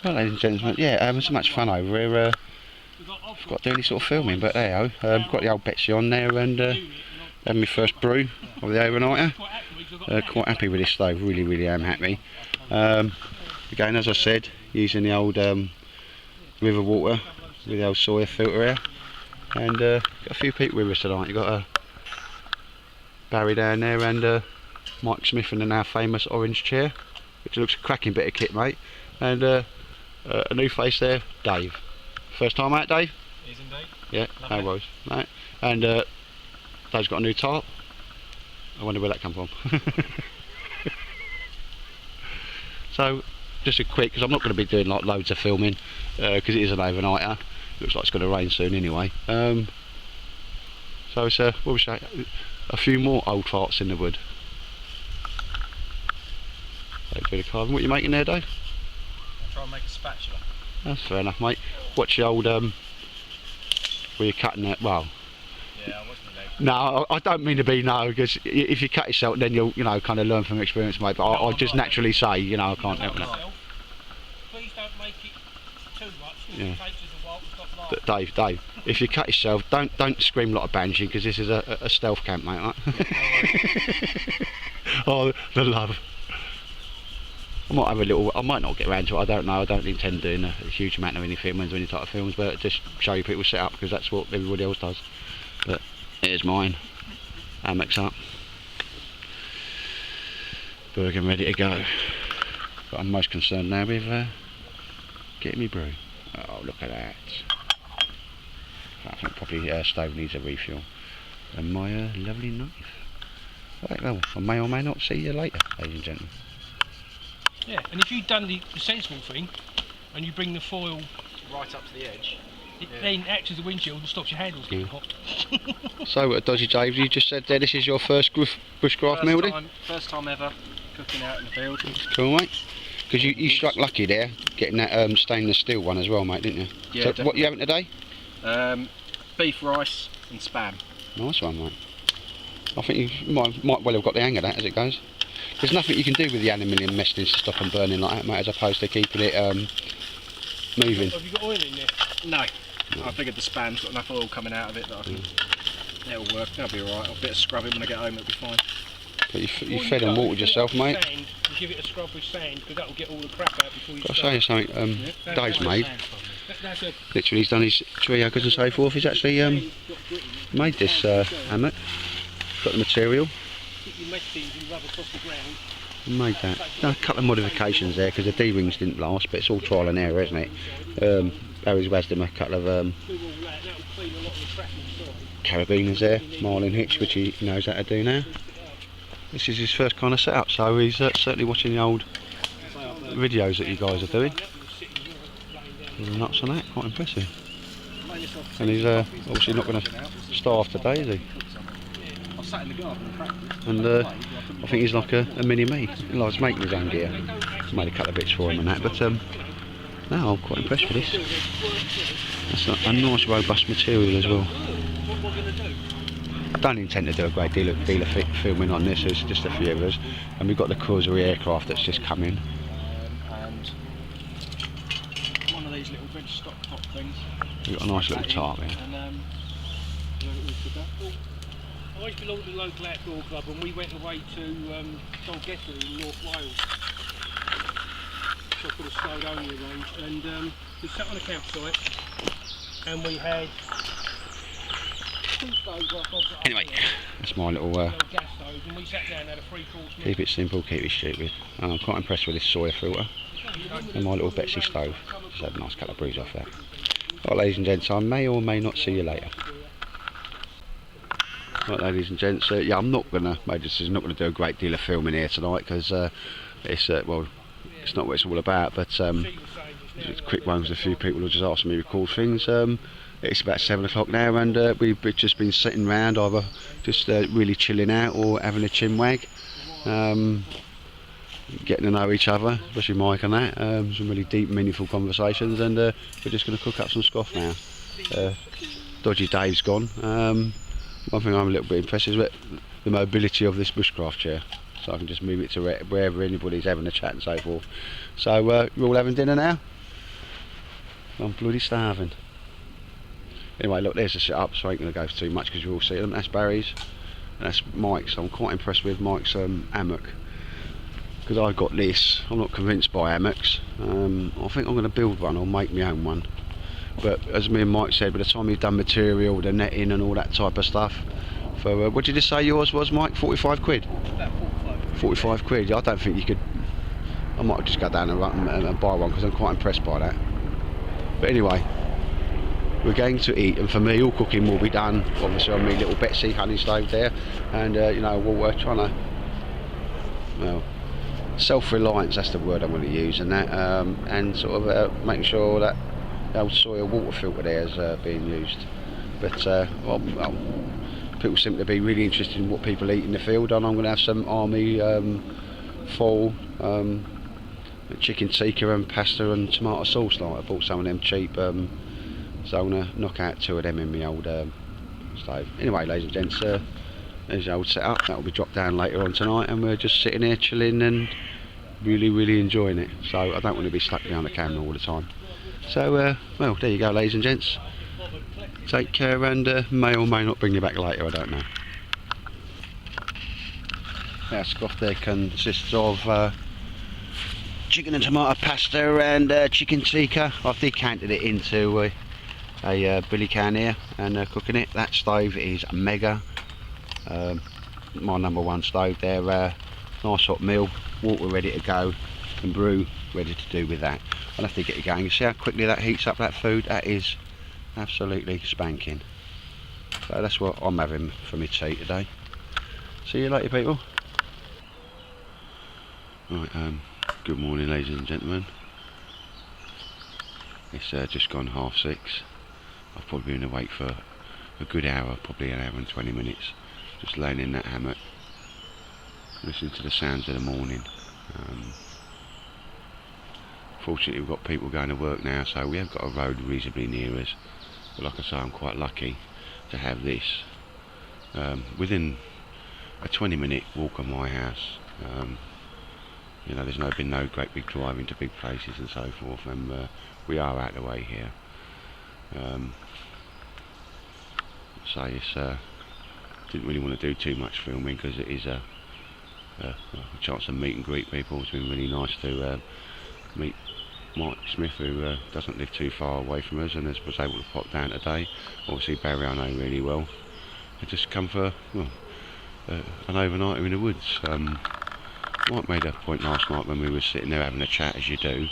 Well, ladies and gentlemen, yeah, having so much fun over here. Forgot to do any sort of filming, but there you go. Got the old Betsy on there and having my first brew of the overnighter. Quite happy with this stove, really am happy. Again, as I said, using the old river water with the old soya filter here. And got a few people with us tonight. You've got Barry down there and Mike Smith in the now famous orange chair, which looks a cracking bit of kit, mate. And a new face there, Dave. First time out, Dave? Is indeed. Yeah, no worries. Right. And Dave's got a new tarp. I wonder where that come from. So, just a quick, because I'm not going to be doing like loads of filming, because it is an overnighter. Looks like it's going to rain soon anyway. So it's what we say, a few more old farts in the wood. A bit of carving. What are you making there, Dave? I'll try and make a spatula. That's fair enough, mate. Watch the old where you're cutting it. Well, yeah, I was going to. no, I don't mean to be because if you cut yourself, then you'll kind of learn from experience, mate. But I just naturally say, I can't help it. Please don't make it too much. Yeah. It takes us a while to stop laughing. Dave, if you cut yourself, don't scream like a banshee, because this is a stealth camp, mate. Right? Oh, the love. I might have a little. I might not get around to it. I don't know. I don't intend doing a huge amount of any films or any type of films, but just show you people set up, because that's what everybody else does. But here's mine. Hammocks up. Burger ready to go. But I'm most concerned now with getting me brew. Oh, look at that. I think probably stove needs a refuel. And my lovely knife. Right, well, I may or may not see you later, ladies and gentlemen. Yeah, and if you've done the sensible thing and you bring the foil right up to the edge, it then acts as a windshield and stops your handles getting hot. So, Doggy Dave, you just said there this is your first bushcraft meal, did? First time ever cooking out in the field. Cool, mate. Because you struck lucky there, getting that stainless steel one as well, mate, didn't you? Yeah, so definitely. What you having today? Beef, rice and spam. Nice one, mate. I think you might well have got the hang of that as it goes. There's nothing you can do with the aluminium meshings to stop them burning like that, mate, as opposed to keeping it moving. Have you got oil in there? No. I figured the spam's got enough oil coming out of it that I can. It'll work. That'll be alright. I'll bit of scrubbing when I get home. It'll be fine. But you fed and watered yourself, mate. Sand, and give it a scrub with sand, because that'll get all the crap out before you Got to start. say something. Dave's made. That's a Literally, he's done his tree acres and so forth. He's actually made this hammock. Got the material. you make things and rub across the ground. Made that. Done a couple of modifications there because the D-rings didn't last, but it's all trial and error, isn't it? Barry's wazzed him a couple of carabiners there, marlin hitch, which he knows how to do now. This is his first kind of setup, so he's certainly watching the old videos that you guys are doing. He's nuts on that, quite impressive. And he's obviously not going to starve today, is he? And I think he's like a mini me. He likes making his own gear. Made a couple of bits for him and that, but no, I'm quite impressed with this. That's a nice robust material as well. I don't intend to do a great deal of filming on this, it's just a few of us. And we've got the cruiser aircraft that's just come in. And one of these little bench stock top things. We've got a nice little tarp here. And, I belong to the local outdoor club and we went away to Doggy in North Wales. So I put a Snowdonia range and we sat on a campsite and we had two stoves like odds. Anyway, that's my little gas stoves and we sat down and had a 3-course meal. keep it simple, keep it stupid. I'm quite impressed with this soya filter and my little Betsy stove. Just had a nice couple of brews off that. Right, ladies and gents, I may or may not see you later. Right, ladies and gents, yeah, I'm not gonna make a decision. Not gonna do a great deal of filming here tonight because it's well, it's not what it's all about. But just a quick one with a few people who just asked me to record things. It's about 7 o'clock now, and we've just been sitting around, either just really chilling out or having a chin wag, getting to know each other, especially Mike and that. Some really deep, meaningful conversations, and we're just going to cook up some scoff now. Dodgy Dave's gone. One thing I'm a little bit impressed is with the mobility of this bushcraft chair, so I can just move it to wherever anybody's having a chat and so forth. So we're all having dinner now. I'm bloody starving. Anyway, look, there's the setup, so I ain't going to go too much because you all see them. That's Barry's, and that's Mike's. I'm quite impressed with Mike's hammock, because I got this. I'm not convinced by hammocks. I think I'm going to build one or make my own one. But as me and Mike said, by the time you've done material, the netting and all that type of stuff, for what did you say yours was, Mike? 45 quid? About 45. 45 quid. I don't think you could. I might just go down and buy one because I'm quite impressed by that. But anyway, we're going to eat, and for me, all cooking will be done obviously on my little Betsy honey stove there, and you know, we're trying to, well, self-reliance, that's the word I'm going to use, and that, and sort of making sure that the old soil water filter there is being used. But well, people seem to be really interested in what people eat in the field, and I'm going to have some army fall chicken tikka and pasta and tomato sauce. Like I bought some of them cheap, so I'm going to knock out 2 of them in my old stove. Anyway, ladies and gents, there's the old setup. That will be dropped down later on tonight, and we're just sitting here chilling and really enjoying it. So I don't want to be stuck behind the camera all the time. So well, there you go, ladies and gents. Take care, and may or may not bring you back later, I don't know. Our scoff there consists of chicken and tomato pasta and chicken tikka. I've decanted it into a billy can here and cooking it. That stove is mega. My number 1 stove there. Nice hot meal, water ready to go, and brew ready to do with that. I'll have to get it going. You see how quickly that heats up that food? That is absolutely spanking. So that's what I'm having for my tea today. See you later, people. Right, good morning, ladies and gentlemen. It's just gone 6:30. I've probably been awake for a good hour, probably an hour and 20 minutes, just laying in that hammock, listening to the sounds of the morning. Fortunately, we've got people going to work now, so we have got a road reasonably near us. But like I say, I'm quite lucky to have this within a 20-minute walk of my house. You know, there's been no great big driving to big places and so forth, and we are out of the way here. So it's didn't really want to do too much filming because it is a chance to meet and greet people. It's been really nice to meet Mike Smith, who doesn't live too far away from us, and was able to pop down today. Obviously Barry I know really well. I just come for an overnight in the woods. Mike made a point last night when we were sitting there having a chat, as you do,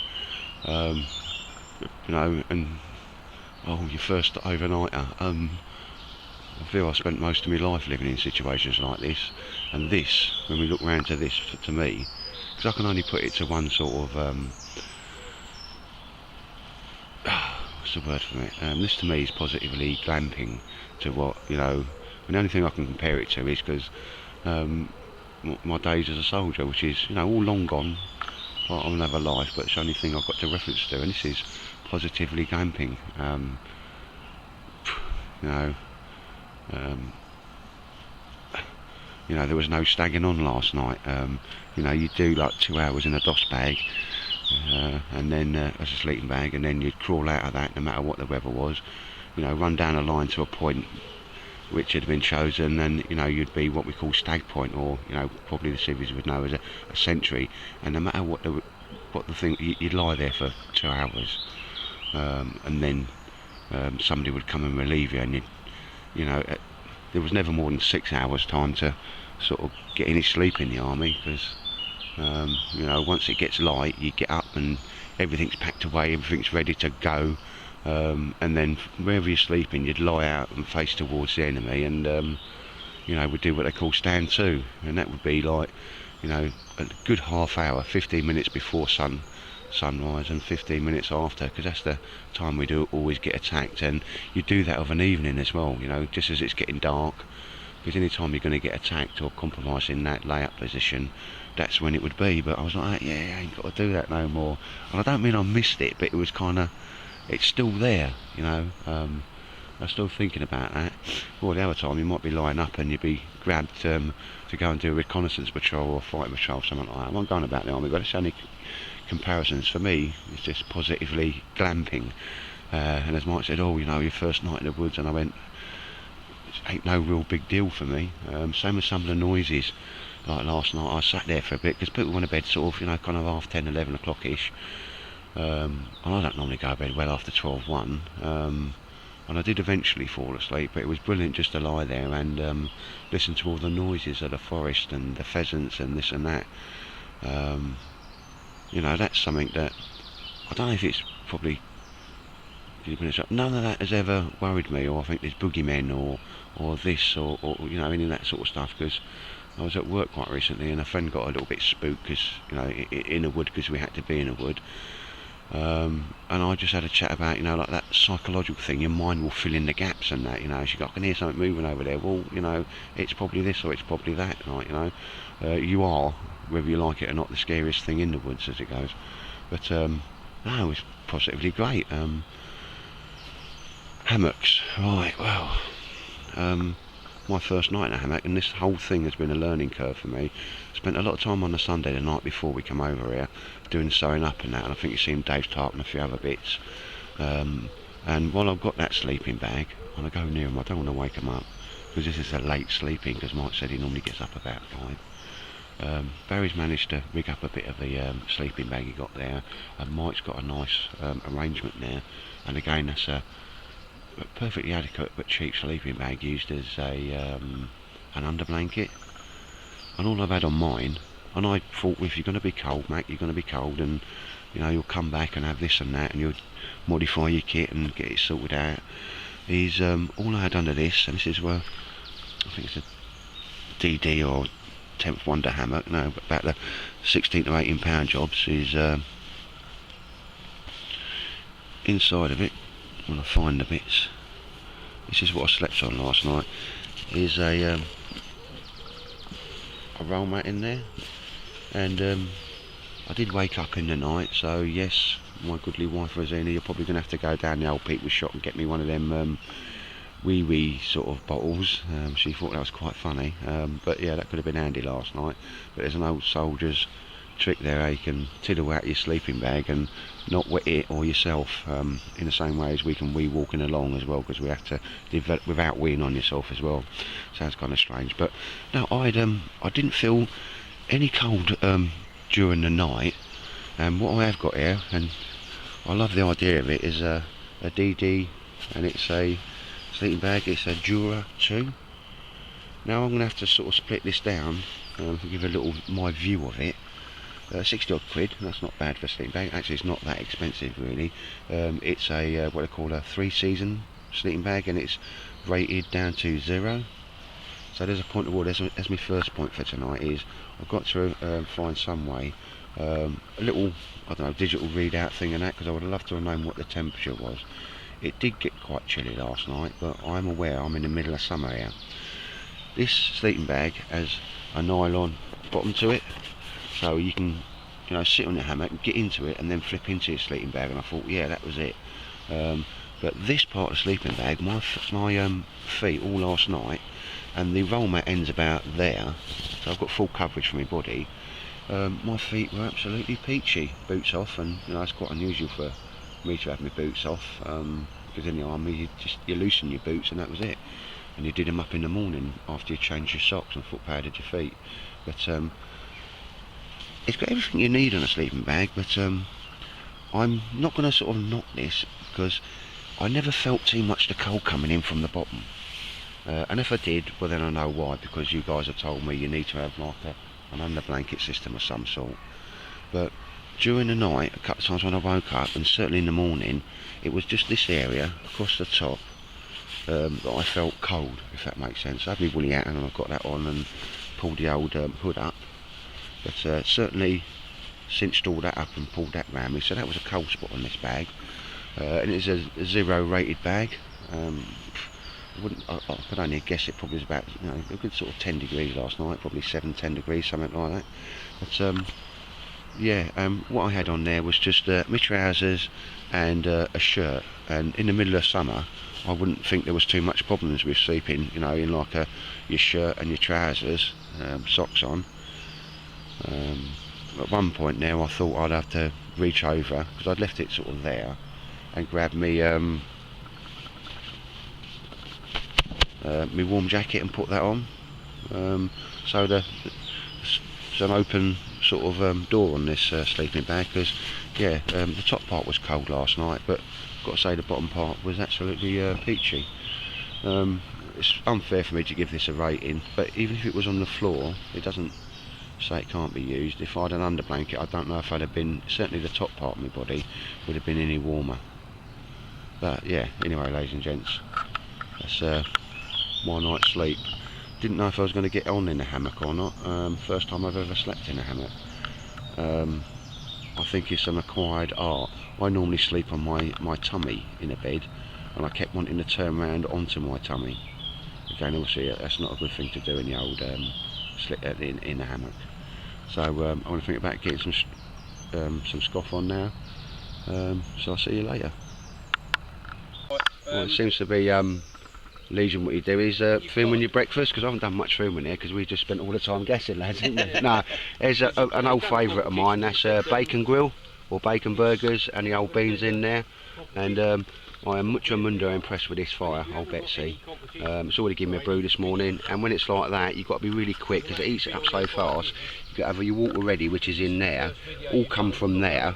you know, and your first overnighter. I feel I spent most of my life living in situations like this, and this, when we look round to this, to me, because I can only put it to one sort of what's the word for it? This to me is positively glamping to what, you know, and the only thing I can compare it to is because my days as a soldier, which is, you know, all long gone. I'll never life, but it's the only thing I've got to reference to, and this is positively glamping. You know, there was no stagging on last night. You know, you do like 2 hours in a DOS bag, and then as a sleeping bag, and then you'd crawl out of that no matter what the weather was. You know, run down a line to a point which had been chosen, and you know, you'd be what we call stag point, or you know, probably the civvies would know as a sentry, and no matter what the thing, you'd lie there for 2 hours, and then somebody would come and relieve you, and you know, there was never more than 6 hours time to sort of get any sleep in the army, because you know, once it gets light, you get up and everything's packed away, everything's ready to go. And then wherever you're sleeping, you'd lie out and face towards the enemy, and you know, we'd do what they call stand to, and that would be like, you know, a good half hour, 15 minutes before sunrise and 15 minutes after, because that's the time we do always get attacked. And you do that of an evening as well, you know, just as it's getting dark, because any time you're going to get attacked or compromised in that lay-up position, that's when it would be. But I was like, yeah, I ain't got to do that no more. And I don't mean I missed it, but it was kind of, it's still there, you know. I'm still thinking about that. Or the other time you might be lying up and you'd be grabbed to go and do a reconnaissance patrol or a fighter patrol, something like that. I'm not going about the army, but it's only comparisons. For me, it's just positively glamping. And as Mike said, oh, you know, your first night in the woods, and I went, it ain't no real big deal for me. Same as some of the noises. Like last night, I sat there for a bit because people went to bed sort of, you know, kind of half 10, 11 o'clock ish. And I don't normally go to bed well after 12, 1. And I did eventually fall asleep, but it was brilliant just to lie there and listen to all the noises of the forest and the pheasants and this and that. You know, that's something that I don't know if it's probably, none of that has ever worried me, or I think there's boogeymen or this or you know, any of that sort of stuff, because I was at work quite recently and a friend got a little bit spooked because, you know, in a wood, because we had to be in a wood. And I just had a chat about, you know, like that psychological thing, your mind will fill in the gaps and that, you know, she got, I can hear something moving over there, well, you know, it's probably this or it's probably that, like, you know, you are, whether you like it or not, the scariest thing in the woods as it goes. But no, it was positively great. Hammocks, right, well, my first night in a hammock, and this whole thing has been a learning curve for me. Spent a lot of time on the Sunday, the night before we come over here, doing sewing up and that, and I think you've seen Dave Tarp and a few other bits. And while I've got that sleeping bag, when I go near him, I don't want to wake him up, because this is a late sleeping, because Mike said he normally gets up about 5. Barry's managed to rig up a bit of the sleeping bag he got there, and Mike's got a nice arrangement there, and again that's a perfectly adequate but cheap sleeping bag used as a an under blanket. And all I've had on mine, and I thought, if you're going to be cold, Mac, you're going to be cold, and you know, you'll come back and have this and that, and you'll modify your kit and get it sorted out, is all I had under this, and this is where I think it's a DD or 10th Wonder hammock, no, but about the 16 to 18 pound jobs, is inside of it, when I find the bits, this is what I slept on last night, is a roll mat in there, and I did wake up in the night, so yes, my goodly wife Rosina, you're probably going to have to go down the old people's shop and get me one of them wee sort of bottles. She thought that was quite funny, but yeah, that could have been handy last night. But there's an old soldier's trick there, how you can tiddle out your sleeping bag and not wet it or yourself, in the same way as we can wee walking along as well, because we have to live without weeing on yourself as well. Sounds kind of strange, but no, I didn't feel any cold during the night. And what I have got here, and I love the idea of it, is a DD, and it's a sleeping bag. It's a Jura 2. Now I'm going to have to sort of split this down and give a little my view of it. 60 odd quid, that's not bad for a sleeping bag. Actually, it's not that expensive really. It's a what I call a 3-season sleeping bag, and it's rated down to 0. So there's a point of order. That's my first point for tonight, is I've got to find some way, a little, I don't know, digital readout thing and that, because I would have loved to have known what the temperature was. It did get quite chilly last night, but I'm aware I'm in the middle of summer here. This sleeping bag has a nylon bottom to it, so you can, you know, sit on your hammock and get into it and then flip into your sleeping bag, and I thought, yeah, that was it. But this part of the sleeping bag, my feet all last night, and the roll mat ends about there, so I've got full coverage for my body. My feet were absolutely peachy. Boots off, and you know, it's quite unusual for me to have my boots off, because in the army you loosen your boots and that was it, and you did them up in the morning after you changed your socks and foot padded your feet. But it's got everything you need on a sleeping bag, but I'm not going to sort of knock this, because I never felt too much the cold coming in from the bottom. And if I did, well then I know why, because you guys have told me you need to have like an under blanket system of some sort. But during the night, a couple of times when I woke up, and certainly in the morning, it was just this area across the top that I felt cold, if that makes sense. I had my woolly hat and I've got that on and pulled the old hood up, but certainly cinched all that up and pulled that round me, so that was a cold spot on this bag. And it's a 0 rated bag. I could only guess it probably was about, you know, a good sort of 10 degrees last night, probably 7-10 degrees, something like that. But yeah, what I had on there was just my trousers and a shirt, and in the middle of summer I wouldn't think there was too much problems with sleeping, you know, in like your shirt and your trousers, socks on. At one point now I thought I'd have to reach over, because I'd left it sort of there, and grab me my warm jacket and put that on. So there's an open sort of door on this sleeping bag, because yeah, the top part was cold last night, but I've got to say the bottom part was absolutely peachy. It's unfair for me to give this a rating, but even if it was on the floor, it doesn't say it can't be used. If I had an under blanket, I don't know if I'd have been, certainly the top part of my body would have been any warmer. But yeah, anyway, ladies and gents, that's my night's sleep. Didn't know if I was going to get on in a hammock or not. First time I've ever slept in a hammock. I think it's an acquired art. I normally sleep on my tummy in a bed, and I kept wanting to turn around onto my tummy. Again, obviously that's not a good thing to do in the old in the hammock. So I want to think about getting some scoff on now. So I'll see you later. Well, it seems to be Legion, what you do is filming your breakfast, because I haven't done much filming here because we just spent all the time guessing, lads, haven't we? No, there's an old favourite of mine, that's bacon grill or bacon burgers and the old beans in there, and I am mucho mundo impressed with this fire, old Betsy. It's already given me a brew this morning, and when it's like that you've got to be really quick because it eats it up so fast. You've got to have your water ready, which is in there, all come from there,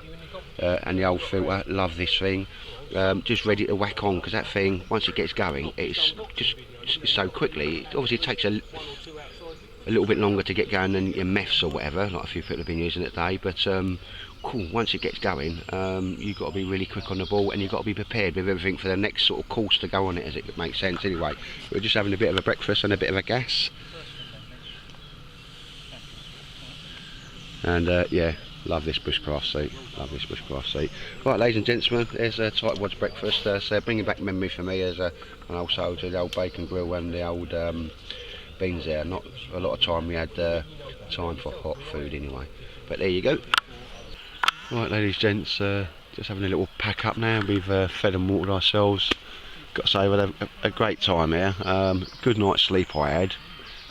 and the old filter, love this thing. Just ready to whack on, because that thing, once it gets going, it's so quickly. It obviously takes a little bit longer to get going than your meths or whatever, like a few people have been using it today, but cool, once it gets going, you've got to be really quick on the ball, and you've got to be prepared with everything for the next sort of course to go on it, as it makes sense. Anyway, we're just having a bit of a breakfast and a bit of a gas, and yeah, love this bushcraft seat, love this bushcraft seat. Right, ladies and gentlemen, there's a Tightwad's breakfast, so bringing back memory for me as an old soldier, the old bacon grill and the old beans there. Not a lot of time we had time for hot food anyway, but there you go. Right, ladies and gents, just having a little pack up now. We've fed and watered ourselves. Got to say, we had a great time here. Good night's sleep I had.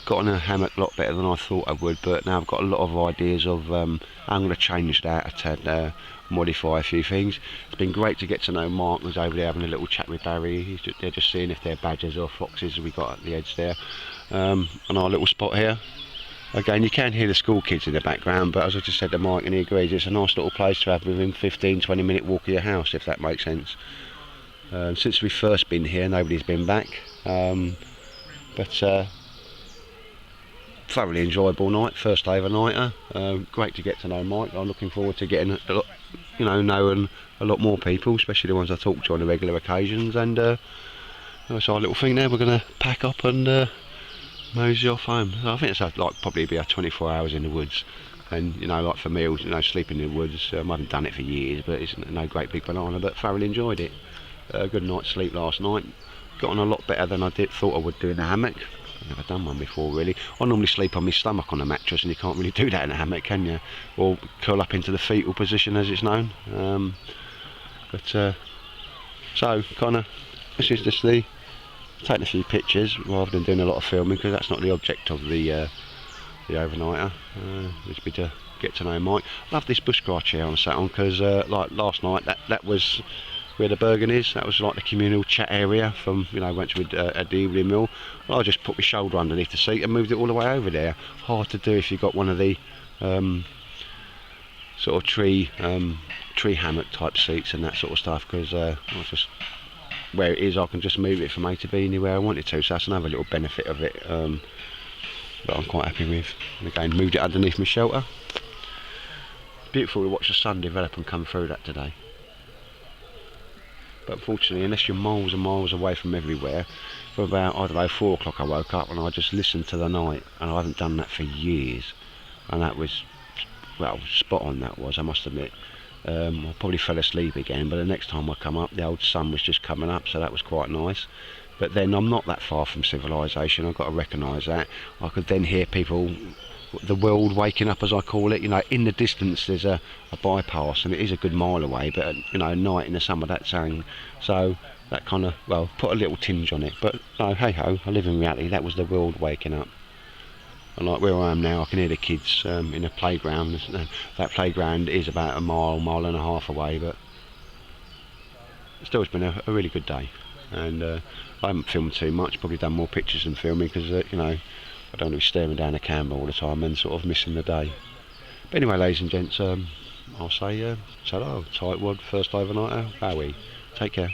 Got in a hammock a lot better than I thought I would, but now I've got a lot of ideas of I'm going to change that a tad, modify a few things. It's been great to get to know Mark, who's over there having a little chat with Barry. They're just seeing if they're badgers or foxes we got at the edge there. On our little spot here. Again, you can hear the school kids in the background, but as I just said to Mike, and he agrees, it's a nice little place to have within 15-20 minute walk of your house, if that makes sense. Since we've first been here, nobody's been back, but thoroughly enjoyable night, first overnighter. Great to get to know Mike. I'm looking forward to getting a lot, knowing a lot more people, especially the ones I talk to on the regular occasions. And that's our little thing there. We're going to pack up and mosey off home. I think it's like probably be 24 hours in the woods, and like for meals, sleeping in the woods. I haven't done it for years, but it's no great big banana, but thoroughly enjoyed it. Good night's sleep last night. Got on a lot better than I thought I would do in a hammock. I've never done one before really. I normally sleep on my stomach on a mattress, and you can't really do that in a hammock, can you? Or curl up into the fetal position, as it's known. So kind of, this is just taking a few pictures rather than doing a lot of filming, because that's not the object of the overnighter. Just be to get to know Mike. Love this bushcraft chair I'm sat on, because like last night, that was where the Bergen is. That was like the communal chat area from once we'd at the evening meal. Well, I just put my shoulder underneath the seat and moved it all the way over there. Hard to do if you've got one of the sort of tree hammock type seats and that sort of stuff, because just where it is, I can just move it from A to B anywhere I wanted to, so that's another little benefit of it, that I'm quite happy with. And again, moved it underneath my shelter. Beautiful to watch the sun develop and come through that today. But unfortunately, unless you're miles and miles away from everywhere, for about, I don't know, 4 o'clock I woke up and I just listened to the night, and I haven't done that for years, and that was, well, spot on that was, I must admit. I probably fell asleep again, but the next time I come up, the old sun was just coming up, so that was quite nice. But then I'm not that far from civilization, I've got to recognise that. I could then hear people, the world waking up, as I call it. In the distance there's a bypass, and it is a good mile away, but at night in the summer that's saying, so that kind of, well, put a little tinge on it. But no, hey ho, I live in reality. That was the world waking up. And like where I am now, I can hear the kids in a playground. That playground is about a mile and a half away, but still it's been a really good day, and I haven't filmed too much, probably done more pictures than filming because you know, I don't want to be staring down the camera all the time and sort of missing the day. But anyway, ladies and gents, I'll say ta-da, tight wad, first overnighter, Bowie. Take care.